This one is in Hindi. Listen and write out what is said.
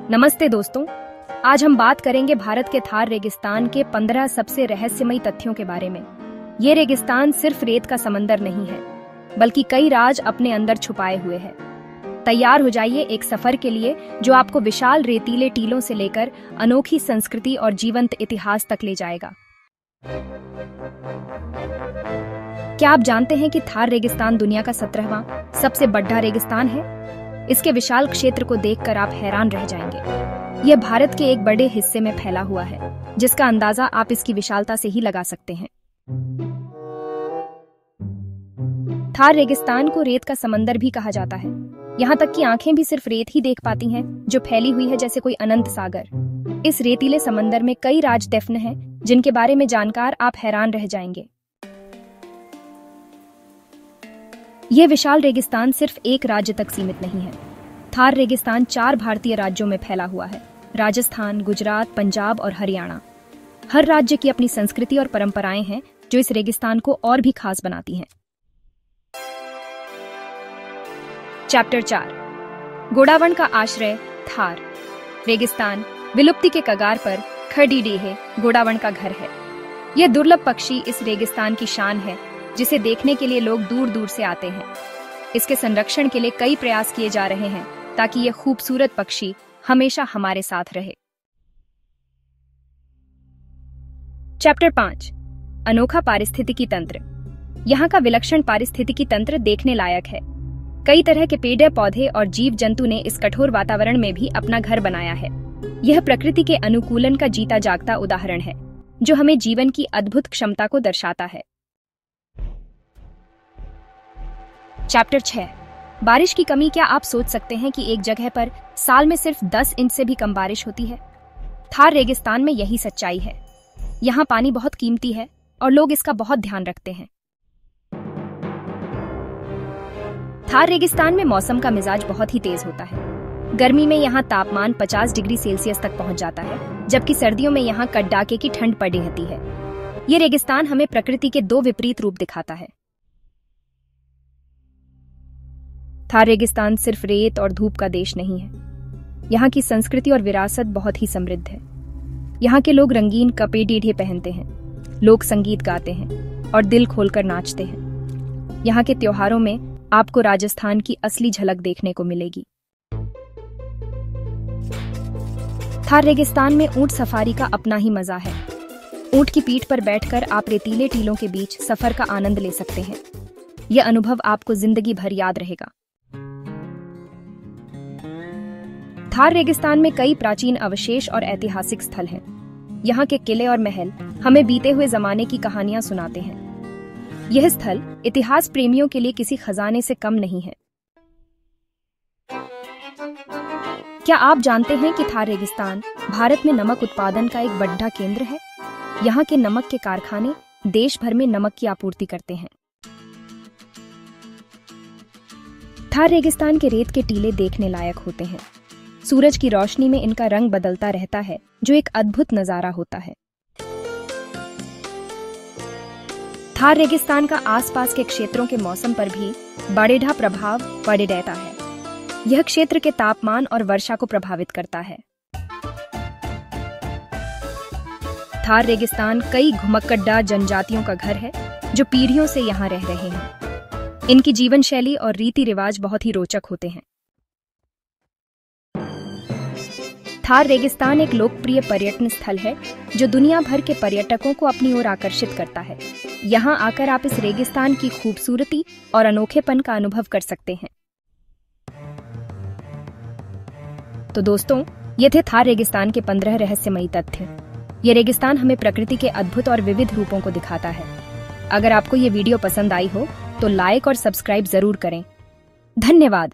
नमस्ते दोस्तों, आज हम बात करेंगे भारत के थार रेगिस्तान के 15 सबसे रहस्यमयी तथ्यों के बारे में। ये रेगिस्तान सिर्फ रेत का समंदर नहीं है, बल्कि कई राज अपने अंदर छुपाए हुए हैं। तैयार हो जाइए एक सफर के लिए जो आपको विशाल रेतीले टीलों से लेकर अनोखी संस्कृति और जीवंत इतिहास तक ले जाएगा। क्या आप जानते हैं कि थार रेगिस्तान दुनिया का 17वां सबसे बड़ा रेगिस्तान है? इसके विशाल क्षेत्र को देखकर आप हैरान रह जाएंगे। यह भारत के एक बड़े हिस्से में फैला हुआ है, जिसका अंदाजा आप इसकी विशालता से ही लगा सकते हैं। थार रेगिस्तान को रेत का समंदर भी कहा जाता है। यहाँ तक कि आंखें भी सिर्फ रेत ही देख पाती हैं, जो फैली हुई है जैसे कोई अनंत सागर। इस रेतीले समंदर में कई राज दफन हैं, जिनके बारे में जानकर आप हैरान रह जाएंगे। यह विशाल रेगिस्तान सिर्फ एक राज्य तक सीमित नहीं है। थार रेगिस्तान 4 भारतीय राज्यों में फैला हुआ है: राजस्थान, गुजरात, पंजाब और हरियाणा। हर राज्य की अपनी संस्कृति और परंपराएं हैं, जो इस रेगिस्तान को और भी खास बनाती हैं। चैप्टर 4, गोडावण का आश्रय थार रेगिस्तान। विलुप्ति के कगार पर खड़ीडीहे गोडावण का घर है। यह दुर्लभ पक्षी इस रेगिस्तान की शान है, जिसे देखने के लिए लोग दूर दूर से आते हैं। इसके संरक्षण के लिए कई प्रयास किए जा रहे हैं, ताकि यह खूबसूरत पक्षी हमेशा हमारे साथ रहे। चैप्टर 5, अनोखा पारिस्थितिकी तंत्र। यहाँ का विलक्षण पारिस्थितिकी तंत्र देखने लायक है। कई तरह के पेड़ पौधे और जीव जंतु ने इस कठोर वातावरण में भी अपना घर बनाया है। यह प्रकृति के अनुकूलन का जीता जागता उदाहरण है, जो हमें जीवन की अद्भुत क्षमता को दर्शाता है। चैप्टर 6, बारिश की कमी। क्या आप सोच सकते हैं कि एक जगह पर साल में सिर्फ 10 इंच से भी कम बारिश होती है? थार रेगिस्तान में यही सच्चाई है। यहाँ पानी बहुत कीमती है और लोग इसका बहुत ध्यान रखते हैं। थार रेगिस्तान में मौसम का मिजाज बहुत ही तेज होता है। गर्मी में यहाँ तापमान 50 डिग्री सेल्सियस तक पहुंच जाता है, जबकि सर्दियों में यहाँ कड़ाके की ठंड पड़ी रहती है। ये रेगिस्तान हमें प्रकृति के 2 विपरीत रूप दिखाता है। थार रेगिस्तान सिर्फ रेत और धूप का देश नहीं है। यहाँ की संस्कृति और विरासत बहुत ही समृद्ध है। यहाँ के लोग रंगीन कपड़े पहनते हैं, लोक संगीत गाते हैं और दिल खोलकर नाचते हैं। यहाँ के त्योहारों में आपको राजस्थान की असली झलक देखने को मिलेगी। थार रेगिस्तान में ऊंट सफारी का अपना ही मजा है। ऊंट की पीठ पर बैठकर आप रेतीले टीलों के बीच सफर का आनंद ले सकते हैं। यह अनुभव आपको जिंदगी भर याद रहेगा। थार रेगिस्तान में कई प्राचीन अवशेष और ऐतिहासिक स्थल हैं। यहाँ के किले और महल हमें बीते हुए जमाने की कहानियां सुनाते हैं। यह स्थल इतिहास प्रेमियों के लिए किसी खजाने से कम नहीं है। क्या आप जानते हैं कि थार रेगिस्तान भारत में नमक उत्पादन का एक बड़ा केंद्र है? यहाँ के नमक के कारखाने देश भर में नमक की आपूर्ति करते हैं। थार रेगिस्तान के रेत के टीले देखने लायक होते हैं। सूरज की रोशनी में इनका रंग बदलता रहता है, जो एक अद्भुत नजारा होता है। थार रेगिस्तान का आसपास के क्षेत्रों के मौसम पर भी बड़ेढ़ा प्रभाव पड़े रहता है। यह क्षेत्र के तापमान और वर्षा को प्रभावित करता है। थार रेगिस्तान कई घुमक्कड़ जनजातियों का घर है, जो पीढ़ियों से यहाँ रह रहे हैं। इनकी जीवन शैली और रीति रिवाज बहुत ही रोचक होते हैं। थार रेगिस्तान एक लोकप्रिय पर्यटन स्थल है, जो दुनिया भर के पर्यटकों को अपनी ओर आकर्षित करता है। यहाँ आकर आप इस रेगिस्तान की खूबसूरती और अनोखेपन का अनुभव कर सकते हैं। तो दोस्तों, ये थे थार रेगिस्तान के 15 रहस्यमयी तथ्य। ये रेगिस्तान हमें प्रकृति के अद्भुत और विविध रूपों को दिखाता है। अगर आपको ये वीडियो पसंद आई हो तो लाइक और सब्सक्राइब जरूर करें। धन्यवाद।